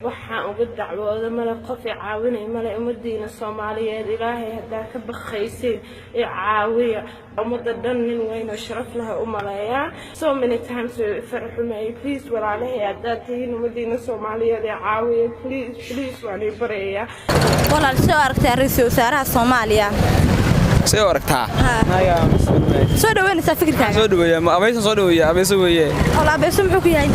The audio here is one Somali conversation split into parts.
waxaan uga dacwooda mala qof caawinay mala umadiina Soomaaliyeed ilaahay hadaa ka baqaysay caawiya umada dhan nin weyn oo sharaf leh u maleeyaa so many times farxumay please walaalahay hadaa tiin umadiina Soomaaliyeed caawiya please waan bareeyaa walaal soo aragtay ra'iisul wasaaraha Soomaaliya soo aragtaa soo dhaweynaysa fikirkaaga soo dhaweeyaa abeeso soo dhaweeyaa abeeso weeye walaal abeeso muxuu ku yahay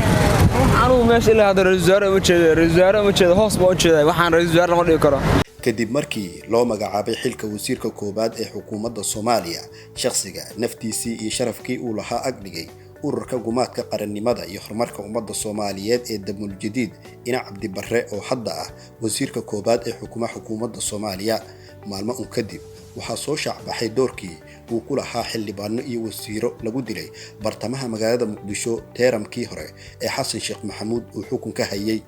anu meesha ilaa hadda ra'iisul wasaare ma jeedo hoos baa u jeeday waxaan ra'iisul wasaare lama dhigi karo kadib markii loo magacaabay xilka wasiirka koobaad ee xukuumadda Soomaaliya shakhsiga naftiisii iyo sharafkii uu lahaa agdhigay ururka gumaadka qarannimada iyo horumarka ummadda Soomaaliyeed ee Damul Jadiid ina Cabdi Barre oo hadda ah wasiirka koobaad ee xukuumadda Soomaaliya maalmo kadib waxaa soo shacbaxay doorkii uu ku lahaa xildhibaano iyo wasiiro lagu dilay bartamaha magaalada Muqdisho teeramkii hore ee Xasan Sheekh Maxamuud uu xukunka hayay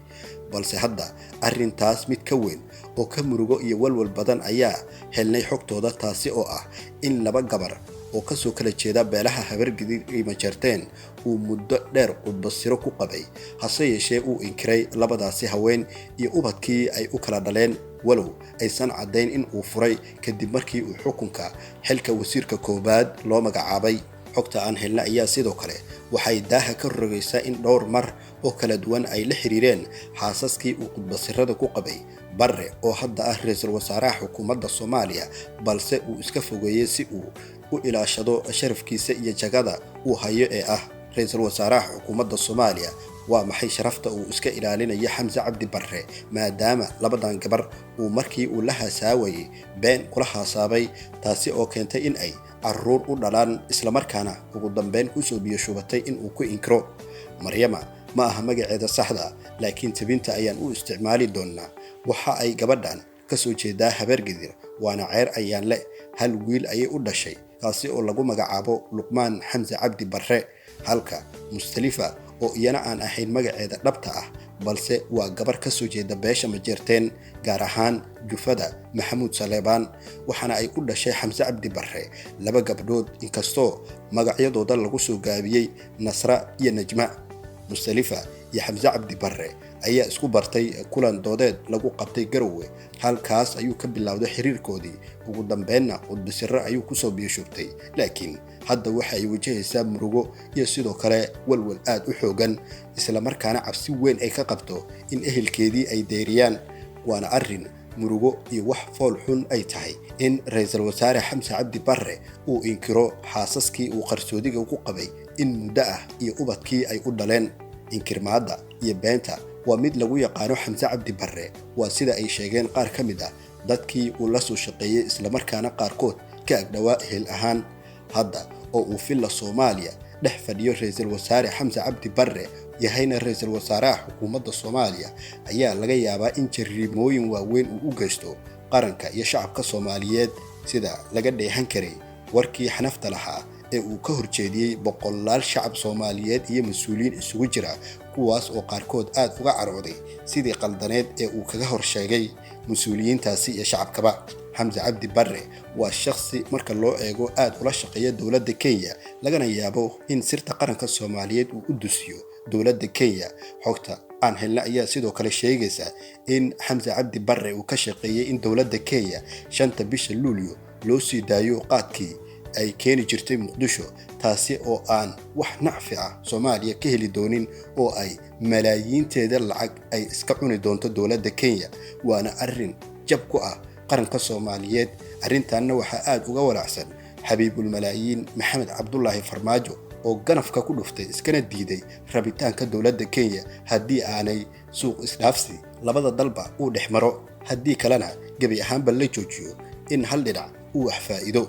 balse hadda arrintaas mid ka weyn oo ka murugo iyo walwal badan ayaa helnay xogtooda taasi oo ah in laba gabar oo ka soo kala jeeda beelaha Habargidid iyo Majarteen uu muddo dheer qudbasiro ku qabay hase yeeshee uu inkiray labadaasi haween iyo ubadkii ay u kala dhaleen walow aysan cadeyn in uu furay kadib markii uu xukunka xilka wasiirka koobaad loo magacaabay xogta aan helna ayaa sidoo kale waxay daaha ka rogaysaa in dhowr mar oo kala duwan ay la xiriireen xaasaskii uu qudbasirada ku qabay Barre oo hadda ah ra'iisul wasaaraha xukuumadda Soomaaliya balse uu iska fogeeyay si uu u ilaashado sharafkiisa iyo jagada uu hayo ee ah ra'iisul wasaaraha xukuumadda Soomaaliya waa maxay sharafta uu iska ilaalinayo Xamza Cabdi Barre maadaama labadan gabar uu markii uu la hasaaway been kula hasaabay taasi oo keentay in ay arruur u dhalaan isla markaana ugu dambeyn ku soo biyo shubatay in uu ku inkiro Maryama ma aha magaceeda saxda laakiin tabinta ayaan u isticmaali doonaa waxa ay gabadhan ka soo jeedaa Habargidid waana ceer ayaan le hal wiil ay u dhashay taasi oo lagu magacaabo Luqmaan Xamza Cabdi Barre halka Mustalifa oo iyana aan ahayn magaceeda dhabta ah balse waa gabar ka soo jeeda beesha Majarteen gaar ahaan jufada Maxamuud Saleebaan waxaana ay u dhashay Xamza Cabdi Barre laba gabdhood inkastoo magacyadooda lagu soo gaabiyay Nasra iyo Najma Mustalifa iyo Xamza Cabdi Barre ayaa isku bartay kulan doodeed lagu qabtay Garowe halkaas ayuu ka bilowday xiriirkoodii ugu dambeynna qudbasiro ayuu ku soo biishubtay laakiin hadda waxa ay wajahaysaa murugo iyo sidoo kale walwal aad u xoogan isla markaana cabsi weyn ay ka qabto in ehelkeedii ay deeriyaan waana arrin murugo iyo wax fool xun ay tahay in ra'iisul wasaare Xamza Cabdi Barre uu inkiro xaasaskii uu qarsoodiga ku qabay in muddo ah iyo ubadkii ay u dhaleen inkirmaada iyo beenta waa mid lagu yaqaano Xamza Cabdi Barre waa sida ay sheegeen qaar ka mid ah dadkii uu la soo shaqeeyay isla markaana qaarkood ka agdhawaa ehel ahaan hadda oo uu filla Soomaaliya dhex fadhiyo ra'iisul wasaare Xamza Cabdi Barre yahayna ra'iisul wasaaraha xukuumadda Soomaaliya ayaa laga yaabaa in jariimooyin waaweyn uu u geysto qaranka iyo shacabka Soomaaliyeed sida laga dheehan karay warkii xanafta lahaa ee uu ka horjeediyay boqolaal shacab Soomaaliyeed iyo mas'uuliyiin isugu jira kuwaas oo qaarkood aad uga carooday sidii qaldaneed ee uu kaga horsheegay mas'uuliyiintaasi iyo shacabkaba Xamza Cabdi Barre waa shakhsi marka loo eego aad ula shaqeeya dawladda Kenya lagana yaabo in sirta qaranka Soomaaliyeed uu u dusiyo dawladda Kenya xogta aan helna ayaa sidoo kale sheegaysa in Xamza Cabdi Barre uu ka shaqeeyay in dawladda Kenya 5 bisha Luulyo loo sii daayo qaadkii ay keeni jirtay Muqdisho taasi oo aan wax nacfi ah Soomaaliya ka heli doonin oo ay malaayiinteeda lacag ay iska cuni doonto dawladda Kenya waana arrin jab ku ah qaranka Soomaaliyeed arrintaana waxa aad uga walaacsan Xabiibul Malaayiin Maxamed Cabdullaahi Farmaajo oo ganafka ku dhuftay iskana diiday rabitaanka dawladda Kenya haddii aanay suuq isdhaafsi labada dalba uu dhexmaro haddii kalena gabi ahaanba la joojiyo in hal dhinac uu wax faa'iido